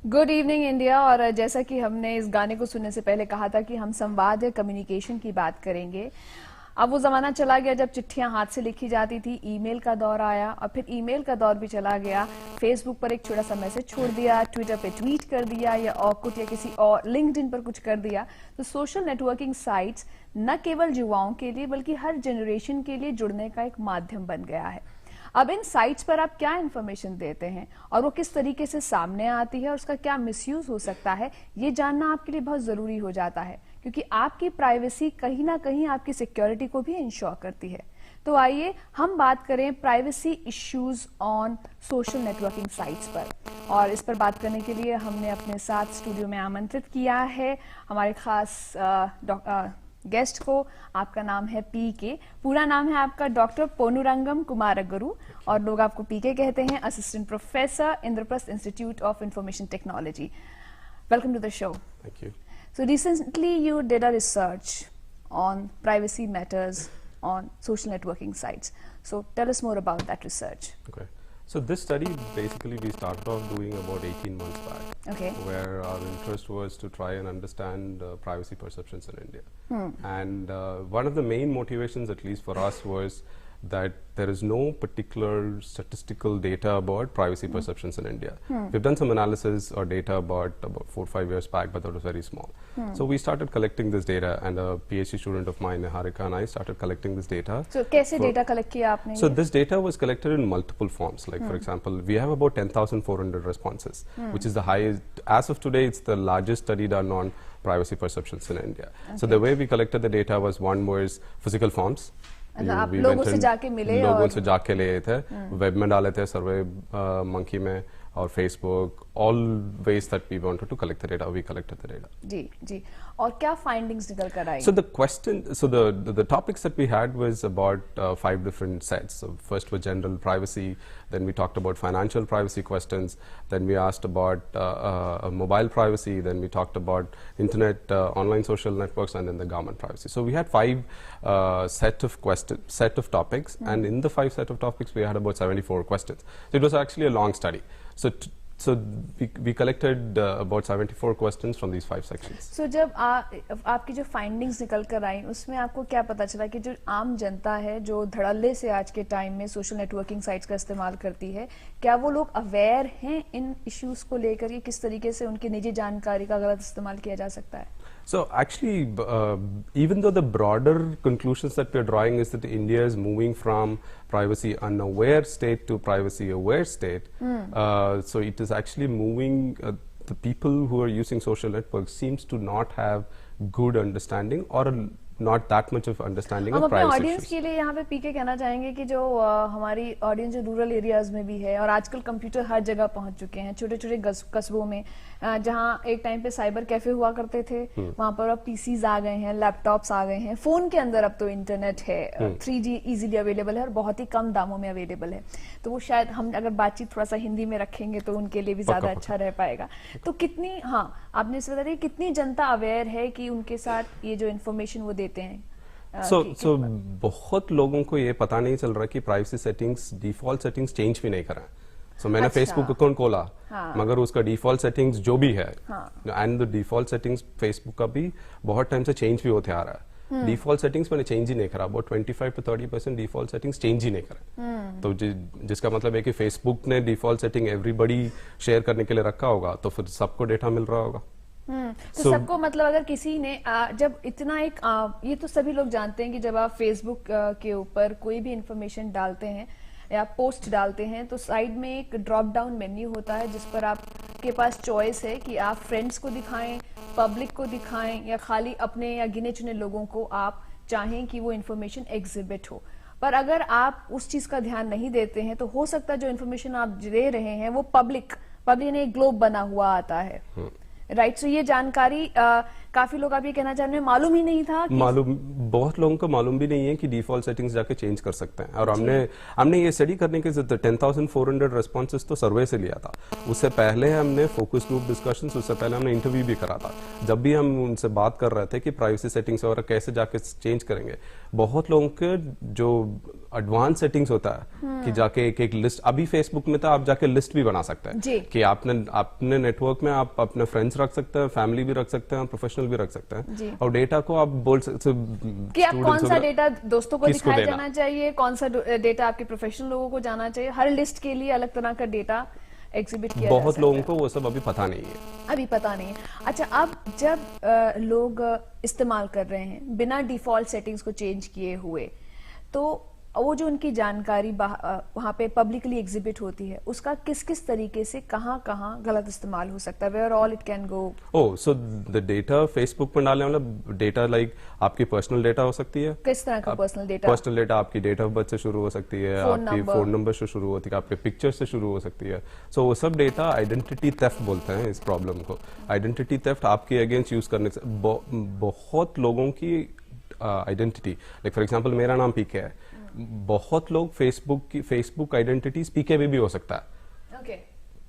Good evening India. और जैसा कि हमने इस गाने को सुनने से पहले कहा था कि हम संवाद या कम्युनिकेशन की बात करेंगे, अब वो जमाना चला गया जब चिट्ठियां हाथ से लिखी जाती थी। ईमेल का दौर आया और फिर ईमेल का दौर भी चला गया। फेसबुक पर एक छोटा सा मैसेज छोड़ दिया, ट्विटर पे ट्वीट कर दिया, या ऑर्कुट या किसी और लिंक्डइन पर कुछ कर दिया। तो सोशल नेटवर्किंग साइट्स न केवल युवाओं के लिए बल्कि हर जनरेशन के लिए जुड़ने का एक माध्यम बन गया है। अब इन साइट्स पर आप क्या इन्फॉर्मेशन देते हैं और वो किस तरीके से सामने आती है और उसका क्या मिसयूज हो सकता है, ये जानना आपके लिए बहुत जरूरी हो जाता है, क्योंकि आपकी प्राइवेसी कहीं ना कहीं आपकी सिक्योरिटी को भी इंश्योर करती है। तो आइए हम बात करें privacy issues on social networking sites पर। और इस पर बात करने के लिए हमने अपने साथ स्टूडियो में आमंत्रित किया है हमारे खास गेस्ट को। आपका नाम है पीके, पूरा नाम है आपका डॉक्टर पोनुरंगम कुमारगुरु, और लोग आपको पीके कहते हैं, assistant professor Indraprastha institute of information technology. Welcome to the show. Thank you. So recently you did a research on privacy matters on social networking sites. So tell us more about that research. Okay. So this study basically we started off doing about 18 months back. Okay. Where our interest was to try and understand privacy perceptions in India. And one of the main motivations, at least for us, was that there is no particular statistical data about privacy perceptions in India. We've done some analysis or data about 4 or 5 years back, but that was very small. So we started collecting this data, and a PhD student of mine, Niharika, and I started collecting this data. So कैसे data collect किया आपने? So this data was collected in multiple forms. Like for example, we have about 10,400 responses, which is the highest. As of today, it's the largest study done on privacy perceptions in India. So the way we collected the data was physical forms. आप लोगों से जाके मिले? लोगों से जाके ले थे, वेब में डाले थे, सर्वे मंकी में और Facebook, all ways that we wanted to collect the data, we collected the data. जी जी। और क्या findings निकल कर आई? So the topics that we had was about 5 different sets. So first was general privacy, then we talked about financial privacy questions, then we asked about mobile privacy, then we talked about internet, online social networks, and then the government privacy. So we had 5 set of topics, and in the 5 set of topics we had about 74 questions. So it was actually a long study. So we collected about 74 questions from these 5 sections. So जब आपकी जो findings निकल कर आई, उसमें आपको क्या पता चला कि जो आम जनता है जो धड़ल्ले से आज के टाइम में सोशल नेटवर्किंग साइट्स का इस्तेमाल करती है, क्या वो लोग अवेयर हैं इन इश्यूज को लेकर, ये किस तरीके से उनकी निजी जानकारी का गलत इस्तेमाल किया जा सकता है? So actually, even though the broader conclusions that we're drawing is that India is moving from privacy unaware state to privacy aware state, so it is actually moving, the people who are using social networks seems to not have good understanding or not that much of understanding of privacy issues. हम अपने audience के लिए यहाँ पे पीके कहना चाहेंगे कि जो हमारी ऑडियंस जो रूरल एरियाज में भी है, और आजकल कंप्यूटर हर जगह पहुंच चुके हैं, छोटे छोटे कस्बों में, जहाँ एक टाइम पे साइबर कैफे हुआ करते थे, वहां पर अब पीसीज आ गए हैं, लैपटॉप्स आ गए हैं, फोन के अंदर अब तो इंटरनेट है, 3G इजीली अवेलेबल है और बहुत ही कम दामों में अवेलेबल है। तो वो शायद हम अगर बातचीत थोड़ा सा हिंदी में रखेंगे तो उनके लिए भी ज्यादा अच्छा रह पाएगा। तो कितनी, हाँ आपने इसे बता दिया, कितनी जनता अवेयर है कि उनके साथ ये जो इन्फॉर्मेशन वो देते हैं? So बहुत लोगों को ये पता नहीं चल रहा कि privacy settings, default settings change भी नहीं करा। So मैंने फेसबुक अकाउंट खोला, मगर उसका डिफॉल्ट सेटिंग्स जो भी है, and the default settings Facebook का भी बहुत टाइम से चेंज भी होते आ रहा है। डिफॉल्ट सेटिंग्स मैंने चेंज ही नहीं करा, about 25 to 30% default settings change ही नहीं करा। तो जिसका मतलब है कि फेसबुक ने डिफॉल्ट सेटिंग एवरीबडी शेयर करने के लिए रखा होगा, तो फिर सबको डेटा मिल रहा होगा। तो सबको, मतलब अगर किसी ने जब इतना ये तो सभी लोग जानते हैं कि जब आप फेसबुक के ऊपर कोई भी इंफॉर्मेशन डालते हैं या पोस्ट डालते हैं, तो साइड में एक ड्रॉप डाउन मेन्यू होता है जिस पर आपके पास चॉइस है कि आप फ्रेंड्स को दिखाएं, पब्लिक को दिखाएं, या खाली अपने या गिने चुने लोगों को आप चाहें कि वो इन्फॉर्मेशन एग्जिबिट हो। पर अगर आप उस चीज का ध्यान नहीं देते हैं तो हो सकता है जो इन्फॉर्मेशन आप दे रहे हैं वो पब्लिक ने एक ग्लोब बना हुआ आता है, राइट? सो ये जानकारी काफी लोग आप ये कहना चाह रहे हैं मालूम ही नहीं था कि बहुत लोगों को मालूम भी नहीं है कि डिफॉल्ट सेटिंग्स जाके चेंज कर सकते हैं। और हमने ये स्टडी करने के 10,400 रेस्पॉन्सेज तो सर्वे से लिया था। उससे पहले हमने फोकस ग्रुप डिस्कशंस, उससे पहले हमने इंटरव्यू भी करा था। जब भी हम उनसे बात कर रहे थे कि प्राइवेसी सेटिंग्स वगैरह कैसे जाके चेंज करेंगे, बहुत लोगों के जो एडवांस सेटिंग्स होता है कि जाके एक लिस्ट, अभी फेसबुक में तो आप जाके लिस्ट भी बना सकते हैं कि अपने नेटवर्क में आप अपने फ्रेंड्स रख सकते हैं, फैमिली भी रख सकते हैं, प्रोफेशनल भी रख सकते हैं। और डेटा को आप बोल सकते हैं कि आप कौन सा डेटा दोस्तों को दिखाया जाना चाहिए, कौन सा डेटा आपके प्रोफेशनल लोगों को जाना चाहिए। हर लिस्ट के लिए अलग तरह का डेटा एग्जिबिट किया बहुत लोगों को वो सब अभी पता नहीं है, अभी पता नहीं है। अच्छा, अब जब लोग इस्तेमाल कर रहे हैं बिना डिफॉल्ट सेटिंग्स को चेंज किए हुए, तो वो जो उनकी जानकारी वहां पे पब्लिकली एग्जिबिट होती है, उसका किस किस तरीके से कहाँ गलत इस्तेमाल हो सकता है, where all it can go. Oh, so the data Facebook पर डालने वाला डेटा लाइक आपकी पर्सनल डेटा हो सकती है। किस तरह का पर्सनल डेटा? पर्सनल डेटा आपकी डेट ऑफ बर्थ से शुरू हो सकती है, आपकी फोन नंबर से शुरू होती है, आपके पिक्चर से शुरू हो सकती है। सो वो सब डेटा आइडेंटिटी थेफ्ट बोलते हैं इस प्रॉब्लम को। आइडेंटिटी थेफ्ट आपके अगेंस्ट यूज करने से बहुत लोगों की आइडेंटिटी, लाइक फॉर एग्जांपल मेरा नाम पीके है, बहुत लोग फेसबुक आइडेंटिटीज पीके भी हो सकता है।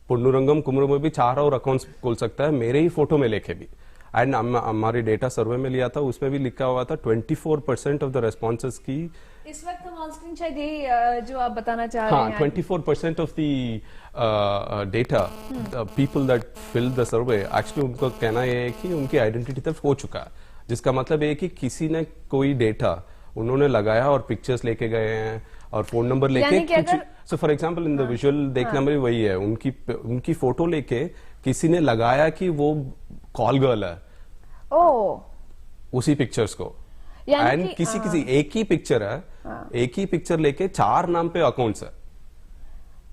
पुन्नुरंगम कुमरू में भी 4 और अकाउंट्स खोल सकता है, मेरे ही फोटो में लेके भी। एंड हमारी डेटा सर्वे में लिया था, उसमें भी लिखा हुआ था 24% ऑफ द रेस्पॉन्सेज की इस वक्त हम ऑन स्क्रीन शायद यही जो आप बताना चाह रहे हैं। 24% of the data people that fill the survey, actually उनको कहना यह है कि उनकी आइडेंटिटी थेफ्ट हो चुका है, जिसका मतलब है कि किसी ने कोई डेटा उन्होंने लगाया और पिक्चर्स लेके गए हैं और फोन नंबर लेके कुछ। So for example in the visual देखना भी वही है, उनकी फोटो लेके किसी ने लगाया कि वो कॉल गर्ल है उसी पिक्चर्स को, एंड किसी एक ही पिक्चर है, एक ही पिक्चर लेके 4 नाम पे अकाउंट्स है।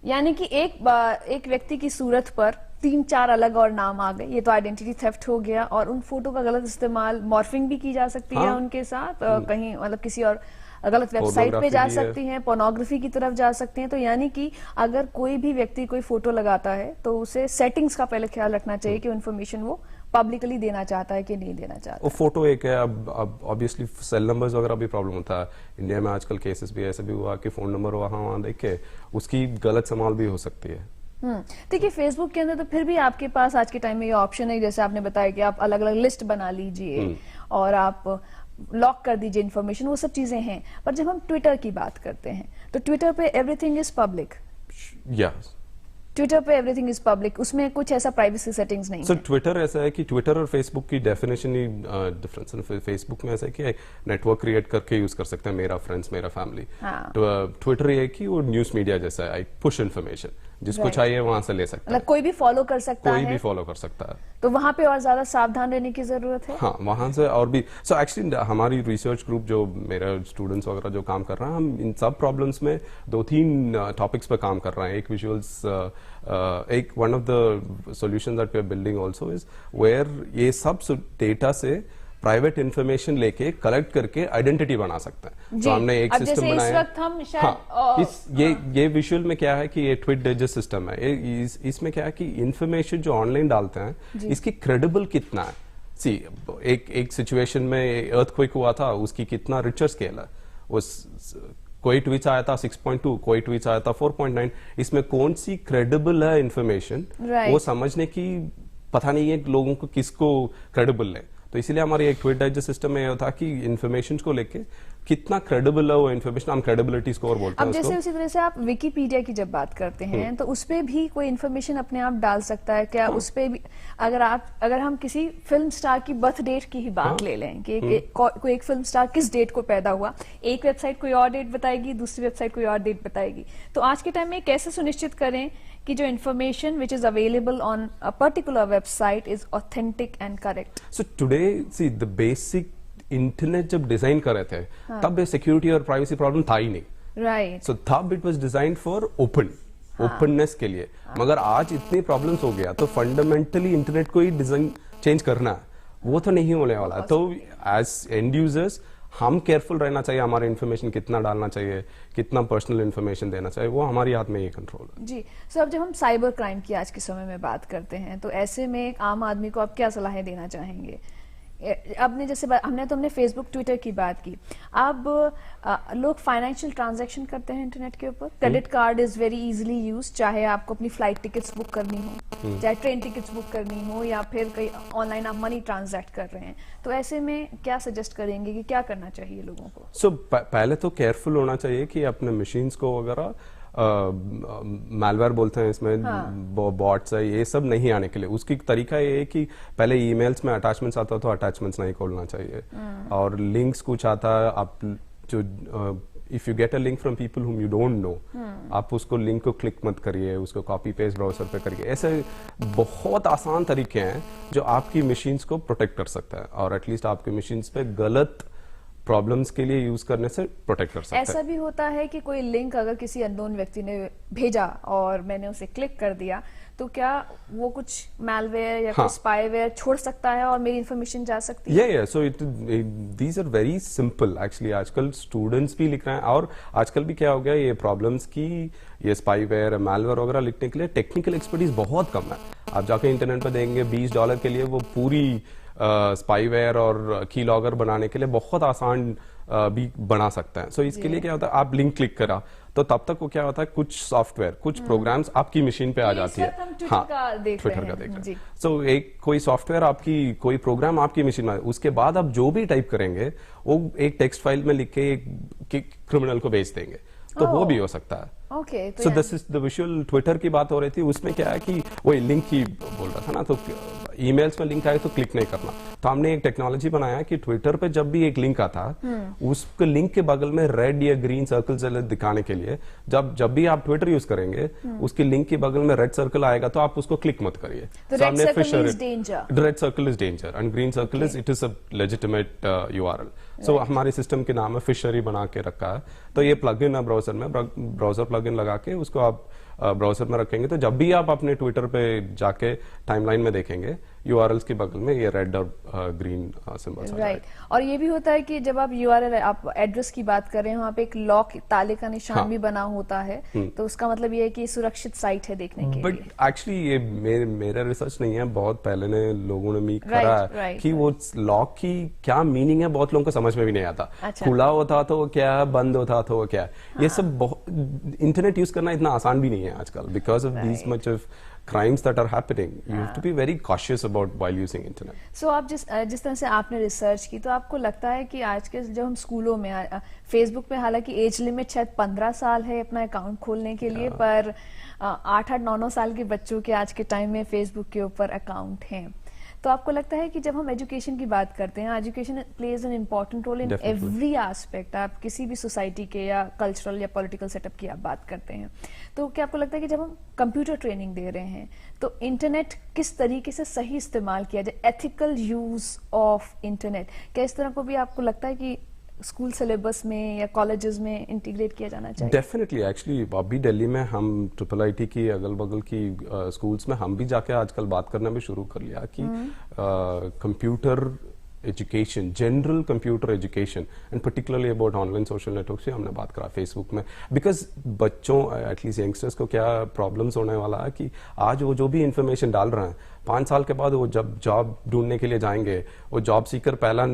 यानी कि एक व्यक्ति की सूरत पर 3-4 अलग और नाम आ गए, ये तो आइडेंटिटी थेफ्ट हो गया। और उन फोटो का गलत इस्तेमाल, मॉर्फिंग भी की जा सकती है उनके साथ, कहीं मतलब किसी और गलत वेबसाइट पे जा सकती हैं, पोर्नोग्राफी की तरफ जा सकती हैं। तो यानी कि अगर कोई भी व्यक्ति कोई फोटो लगाता है तो उसे सेटिंग्स का पहले ख्याल रखना चाहिए कि इन्फॉर्मेशन वो पब्लिकली देना चाहता है कि नहीं देना चाहता। वो फोटो एक है, अब ऑब्वियसली सेल नंबर्स वगैरह भी प्रॉब्लम होता है। इंडिया में आजकल केसेस भी ऐसे भी हुआ कि फोन नंबर वहां देख के उसकी गलत संभाल भी हो सकती है। देखिए, फेसबुक के अंदर तो फिर भी आपके पास आज के टाइम में ये ऑप्शन है, जैसे आपने बताया कि आप अलग अलग लिस्ट बना लीजिए और आप लॉक कर दीजिए इन्फॉर्मेशन, वो सब चीजें हैं। पर जब हम ट्विटर की बात करते हैं तो ट्विटर पे एवरीथिंग इज पब्लिक। ट्विटर पे एवरीथिंग इज पब्लिक, उसमें कुछ ऐसा प्राइवेसी सेटिंग्स नहीं है। ट्विटर ऐसा है कि ट्विटर और फेसबुक की डेफिनेशन ही डिफरेंस है। फेसबुक में ऐसा है कि नेटवर्क क्रिएट करके यूज कर सकते हैं, मेरा फ्रेंड्स, मेरा फैमिली। ट्विटर ये है कि वो न्यूज मीडिया जैसा है, आई पुश इन्फॉर्मेशन, जिसको चाहिए वहां से ले सकता है, कोई भी फॉलो कर सकता है, कोई भी फॉलो कर सकता है। तो वहां पे और ज्यादा सावधान रहने की जरूरत है। हाँ, वहां से और भी। सो एक्चुअली हमारी रिसर्च ग्रुप, जो मेरे स्टूडेंट्स वगैरह जो काम कर रहे हैं, हम इन सब प्रॉब्लम्स में 2-3 टॉपिक्स पे काम कर रहे हैं। एक विजुअल्स, एक one of the solution that we are building also is where ये सब डेटा से प्राइवेट इंफॉर्मेशन लेके कलेक्ट करके आइडेंटिटी बना सकते हैं। तो हमने एक सिस्टम बनाया। ये विजुअल में क्या है कि ये ट्वीट डाइजेस्ट सिस्टम है। इसमें क्या है कि इंफॉर्मेशन जो ऑनलाइन डालते हैं, इसकी क्रेडिबल कितना है। सी, एक सिचुएशन में अर्थक्वेक हुआ था, उसकी कितना रिचर स्केल है। कोई ट्वीट आया था 6.2, कोई ट्वीट आया था 4.9। इसमें कौन सी क्रेडिबल है इंफॉर्मेशन, वो समझने की पता नहीं है लोगों को किसको क्रेडिबल है। तो इसीलिए हमारी एक ट्वीट डाइजेस्ट सिस्टम में यह था कि इन्फॉर्मेशन को लेके कितना क्रेडिबल है वो इन्फॉर्मेशन, हम क्रेडिबिलिटी स्कोर बोलते हैं। अब जैसे उसी तरह से आप विकिपीडिया की जब बात करते हैं तो उसपे भी कोई इन्फॉर्मेशन अपने आप डाल सकता है क्या? उसपे भी अगर हम किसी फिल्म स्टार की बर्थ डेट की ही बात ले लें कि कोई एक फिल्म स्टार किस डेट को पैदा हुआ, एक वेबसाइट कोई और डेट बताएगी, दूसरी वेबसाइट कोई और डेट बताएगी। तो आज के टाइम में कैसे सुनिश्चित करें कि जो information which is available on a particular website is authentic and correct? So today see the basic internet जब डिजाइन कर रहे थे तब सिक्योरिटी और प्राइवेसी प्रॉब्लम था ही नहीं, राइट। सो तब it was designed for openness के लिए। मगर आज इतनी प्रॉब्लम्स हो गया तो फंडामेंटली इंटरनेट को ही डिजाइन चेंज करना है, वो तो नहीं होने वाला। तो एज एंड यूजर्स हम केयरफुल रहना चाहिए, हमारे इन्फॉर्मेशन कितना डालना चाहिए, कितना पर्सनल इन्फॉर्मेशन देना चाहिए, वो हमारी हाथ में ये कंट्रोल है। जी। सो अब जब हम साइबर क्राइम की आज के समय में बात करते हैं तो ऐसे में एक आम आदमी को आप क्या सलाहें देना चाहेंगे आपने जैसे हमने फेसबुक ट्विटर की बात की। अब लोग फाइनेंशियल ट्रांजैक्शन करते हैं इंटरनेट के ऊपर। Credit card is very easily use, चाहे आपको अपनी फ्लाइट टिकट्स बुक करनी हो, चाहे ट्रेन टिकट्स बुक करनी हो, या फिर कहीं ऑनलाइन आप मनी ट्रांजैक्ट कर रहे हैं। तो ऐसे में क्या सजेस्ट करेंगे कि क्या करना चाहिए लोगों को? पहले तो केयरफुल होना चाहिए कि अपने मशीन्स को वगैरह मैलवेयर बोलते हैं इसमें, बॉट्स है, ये सब नहीं आने के लिए। उसकी तरीका ये है कि पहले ईमेल्स में अटैचमेंट्स आता तो अटैचमेंट्स नहीं खोलना चाहिए, और लिंक्स कुछ आता है, आप जो if you get a link from people whom you don't know, आप उसको लिंक को क्लिक मत करिए, उसको कॉपी पेस्ट ब्राउजर पे करिए। ऐसे बहुत आसान तरीके हैं जो आपकी मशीन्स को प्रोटेक्ट कर सकता है, और एटलीस्ट आपकी मशीन्स पे गलत प्रॉब्लम्स के लिए यूज करने से प्रोटेक्ट कर सकते हैं। ऐसा भी होता है कि कोई लिंक अगर किसी अननोन व्यक्ति ने भेजा और मैंने उसे क्लिक कर दिया, तो क्या वो कुछ मैलवेयर या कुछ स्पाईवेयर छोड़ सकता है और मेरी इंफॉर्मेशन जा सकती है? या so these are very simple actually. आजकल स्टूडेंट्स भी लिख रहे हैं, और आजकल भी क्या हो गया, ये प्रॉब्लम्स की, ये स्पाईवेयर मैलवेयर वगैरह लिखने के लिए टेक्निकल एक्सपर्टीज बहुत कम है। आप जाके इंटरनेट पर देंगे $20 के लिए वो पूरी स्पाईवेयर और की लॉगर बनाने के लिए बहुत आसान भी बना सकते हैं। सो इसके लिए क्या होता है, आप लिंक क्लिक करा तो तब तक वो क्या होता है, कुछ सॉफ्टवेयर, कुछ प्रोग्राम्स आपकी मशीन पे आ जाती है। हाँ, ट्विटर का देख रहे हैं। सो एक कोई सॉफ्टवेयर आपकी, कोई प्रोग्राम आपकी मशीन में, उसके बाद आप जो भी टाइप करेंगे वो एक टेक्स्ट फाइल में लिख के क्रिमिनल को भेज देंगे, तो वो भी हो सकता है। Okay, so this is the visual. Twitter की बात हो रही थी, उसमें क्या है कि वही लिंक की बोल रहा था ना, तो ईमेल्स में लिंक आए तो क्लिक नहीं करना। तो हमने एक टेक्नोलॉजी बनाया कि ट्विटर पे जब भी एक लिंक आता, उसके लिंक के बगल में रेड या ग्रीन सर्कल दिखाने के लिए, जब भी आप ट्विटर यूज करेंगे, उसके लिंक के बगल में रेड सर्कल आएगा तो आप उसको क्लिक मत करिए। Red circle is danger and green circle is it is a legitimate URL। सो हमारे सिस्टम के नाम है फिशरी बना के रखा है। तो ये प्लग इन है ब्राउजर में, ब्राउजर प्लग इन लगा के उसको आप ब्राउजर में रखेंगे, तो जब भी आप अपने ट्विटर पे जाके टाइमलाइन में देखेंगे, URLs के बगल में ये रेड और ग्रीन सिंबल्स आ राइट। और ये भी होता है कि जब आप URL, आप एड्रेस की बात कर रहे हैं, वहाँ पे एक लॉक, ताले का निशान भी बना होता है, तो उसका मतलब ये है कि सुरक्षित साइट है देखने के लिए। बट एक्चुअली ये मेरा रिसर्च नहीं है, बहुत पहले ने लोगों ने मी करा है कि वो लॉक की क्या मीनिंग है, बहुत लोगों को समझ में भी नहीं आता। खुला होता तो क्या, बंद होता तो क्या, ये सब इंटरनेट यूज करना इतना आसान भी नहीं है आजकल, because of these much of crimes that are happening. You have to be very cautious about while using internet. So आप जिस तरह से आपने रिसर्च की, तो आपको लगता है कि आज के जब हम स्कूलों में फेसबुक पे, हालांकि एज लिमिट शायद 15 साल है अपना अकाउंट खोलने के लिए, पर 8-8, 9-9 साल के बच्चों के आज के टाइम में फेसबुक के ऊपर अकाउंट हैं। तो आपको लगता है कि जब हम एजुकेशन की बात करते हैं, education plays an important role in every aspect, आप किसी भी सोसाइटी के या कल्चरल या पॉलिटिकल सेटअप की आप बात करते हैं, तो क्या आपको लगता है कि जब हम कंप्यूटर ट्रेनिंग दे रहे हैं, तो इंटरनेट किस तरीके से सही इस्तेमाल किया जाए, एथिकल यूज ऑफ इंटरनेट, क्या इस तरह को भी आपको लगता है कि स्कूल सिलेबस में या कॉलेजेस में इंटीग्रेट किया जाना चाहिए? डेफिनेटली। एक्चुअली अभी दिल्ली में हम IIIT की अगल बगल की स्कूल्स में हम भी जाके आजकल बात करना भी शुरू कर लिया कि computer education, general computer education and particularly about online social network से हमने बात करा फेसबुक में, बिकॉज बच्चों, एटलीस्ट यंगस्टर्स को क्या प्रॉब्लम्स होने वाला है कि आज वो जो भी इंफॉर्मेशन डाल रहे हैं, 5 साल के बाद वो जब जॉब ढूंढने के लिए जाएंगे, वो जॉब सीकर पहला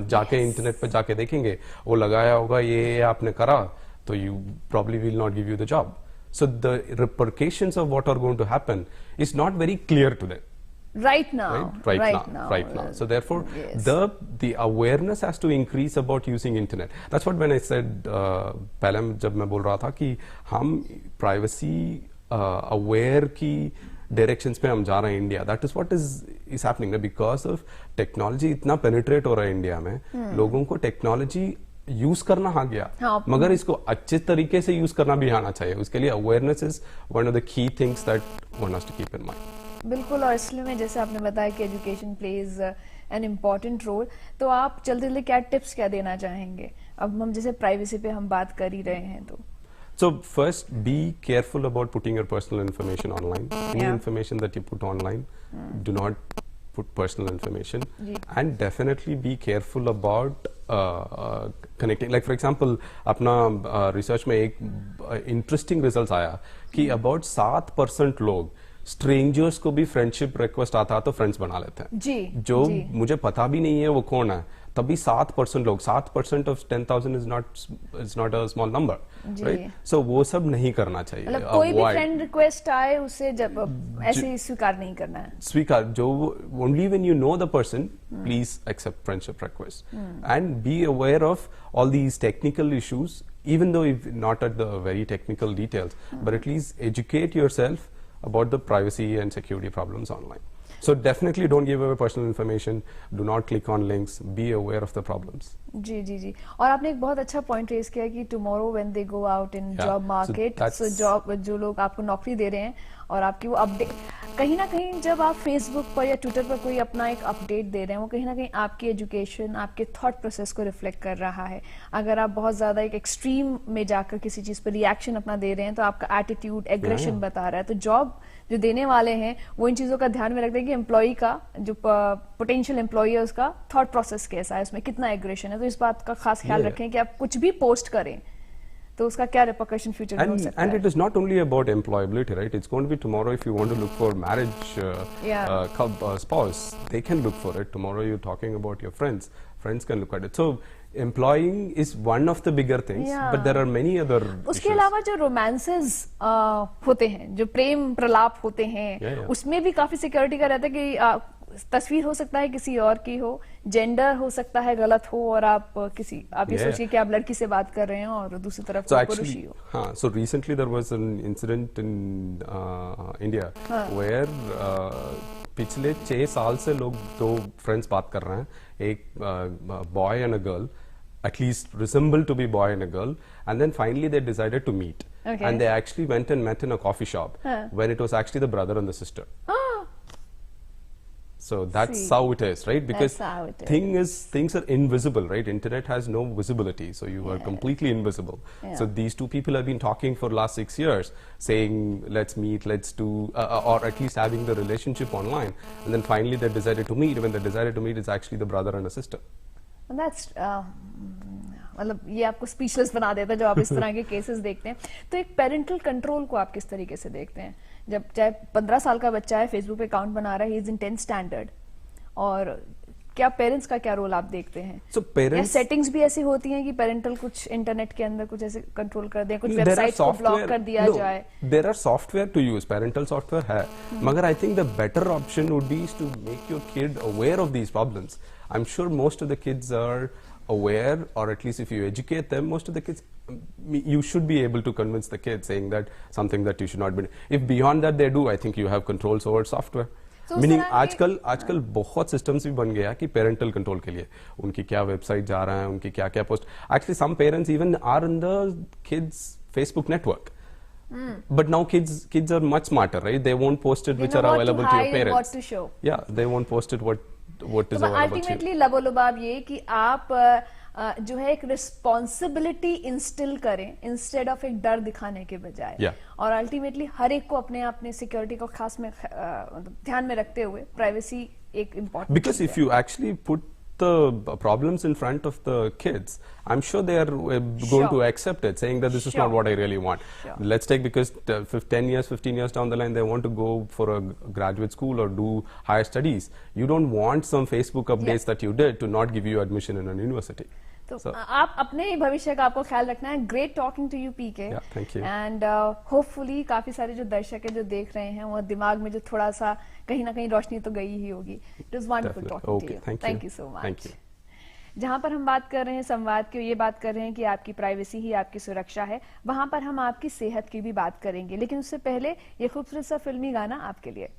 जाके इंटरनेट पर जाके देखेंगे, वो लगाया होगा ये आपने करा, तो you probably will not give you the job. So the repercussions of what are going to happen is not very clear to them right now. So therefore, yes, the awareness has to increase about using internet. That's what when I said पहले जब मैं बोल रहा था कि हम privacy aware की directions पे हम जा रहे हैं India, that is what is happening because of technology इतना penetrate हो रहा है इंडिया में, लोगों को टेक्नोलॉजी यूज करना आ गया, मगर इसको अच्छे तरीके से यूज करना भी आना चाहिए। उसके लिए awareness is one of the key things that one has to keep in mind. बिल्कुल, और इसलिए में जैसे आपने बताया कि education plays an important role, तो आप जल्दी जल्दी क्या टिप्स क्या देना चाहेंगे? अब हम जैसे प्राइवेसी पे हम बात कर ही रहे हैं, तो So first, be careful about putting your personal information online. Any information that you put online, do not put personal information. And definitely be careful about connecting. Like for example, अपना research में एक interesting results आया कि about 7% लोग strangers को भी friendship request आता है तो फ्रेंड्स बना लेते हैं जी, जो जी. मुझे पता भी नहीं है वो कौन है, तभी 7% लोग, 7% of 10,000 is not a small number, right? So वो सब नहीं करना चाहिए. मतलब कोई भी फ्रेंड रिक्वेस्ट आए उसे जब ऐसे स्वीकार नहीं करना है. स्वीकार जो only when you know the person, please accept friendship request and be aware of all these technical issues, even though if not at the very technical details, but at least educate yourself about the privacy and security problems online. So definitely don't give away personal information, do not click on links, be aware of the problems. जी जी जी. और आपने एक बहुत अच्छा point raise किया कि tomorrow when they go out in job market, so job जो लोग आपको नौकरी दे रहे हैं और आपकी वो अपडेट, कहीं ना कहीं जब आप फेसबुक पर या ट्विटर पर कोई अपना एक अपडेट दे रहे हैं, वो कहीं ना कहीं आपकी एजुकेशन, आपके थॉट प्रोसेस को रिफ्लेक्ट कर रहा है. अगर आप बहुत ज्यादा एक एक्सट्रीम में जाकर किसी चीज पर रिएक्शन अपना दे रहे हैं तो आपका एटीट्यूड, एग्रेशन बता रहा है. तो जॉब जो देने वाले हैं वो इन चीजों का ध्यान में रखते हैं कि एम्प्लॉय का, जो पोटेंशियल एम्प्लॉय है, उसका थॉट प्रोसेस कैसा है, उसमें कितना एग्रेशन है. तो इस बात का खास ख्याल रखें कि आप कुछ भी पोस्ट करें तो उसका क्या रिपरकशन फ्यूचर में हो सकता है. And it is not only about employability, right? It's going to be tomorrow if you want to look for marriage spouse, they can look for it. Tomorrow you're talking about your friends can look at it. So employing is one of the bigger things, but there are many other उसके अलावा जो romances होते हैं, जो प्रेम प्रलाप होते हैं, उसमें भी काफी सिक्योरिटी का रहता है कि तस्वीर हो सकता है किसी और की हो, जेंडर हो सकता है गलत हो, और आप ये सोचिए कि आप लड़की से बात कर रहे हैं और दूसरी तरफ पुरुष ही हो. हाँ, so recently there was an incident in India where पिछले 6 साल से लोग 2 फ्रेंड्स बात कर रहे हैं, एक boy and a girl, at least resemble to be boy and a girl, and then finally they decided to meet, and they actually went and met in a coffee shop when it was actually the brother and the sister. So that's how it is, right? Because things are invisible, right? Internet has no visibility, so you are completely invisible. So these 2 people have been talking for last 6 years, saying let's meet, let's do, or at least having the relationship online, and then finally they decided to meet. When they decided to meet, it's actually the brother and a sister. मतलब ये आपको speechless बना देता है जब आप इस तरह के केसेस देखते हैं. तो एक पेरेंटल कंट्रोल को आप किस तरीके से देखते हैं? जब चाहे 15 साल का बच्चा है, फेसबुक पे अकाउंट बना रहा है, he is in 10th standard, और क्या पेरेंट्स का क्या रोल आप देखते हैं? या सेटिंग्स भी ऐसी होती हैं कि पेरेंटल कुछ इंटरनेट के अंदर कुछ ऐसे कंट्रोल कर दें, कुछ वेबसाइट्स को ब्लॉक कर दिया जाए? There are software to use, parental software है, मगर I think the better option would be to make your kid aware of these problems. I'm sure most of the kids are aware, or at least if you educate them, most of the kids, you should be able to convince the kids saying that something that you should not be. If beyond that they do, I think you have controls over software. So meaning आजकल बहुत systems भी बन गया कि parental control के लिए उनकी क्या website जा रहा है, उनकी क्या क्या post. Actually some parents even are in the kids Facebook network. But now kids are much smarter, right? They won't post it which are available to your parents. What to show. Yeah, they won't post it what is available. Ultimately लबोलुबाब ये कि आप जो है एक responsibility instil करें instead of एक डर दिखाने के बजाय, और अल्टीमेटली हर एक को अपने अपने सिक्योरिटी को खास में ध्यान में रखते हुए प्राइवेसी एक important. Because if you actually put the problems in front of the kids, I'm sure they are going to accept it, saying that this is not what I really want. Let's take, because 10 years, 15 years down the line, they want to go for a graduate school or do higher studies. You don't want some Facebook updates that you did to not give you admission in a university. तो आप अपने ही भविष्य का आपको ख्याल रखना है. Great talking to you PK, and hopefully काफी सारे जो दर्शक है जो देख रहे हैं वो दिमाग में जो थोड़ा सा कहीं ना कहीं रोशनी तो गई ही होगी. It was wonderful talking to you. Thank you so much. जहां पर हम बात कर रहे हैं संवाद की, ये बात कर रहे हैं कि आपकी प्राइवेसी ही आपकी सुरक्षा है, वहां पर हम आपकी सेहत की भी बात करेंगे, लेकिन उससे पहले ये खूबसूरत सा फिल्मी गाना आपके लिए.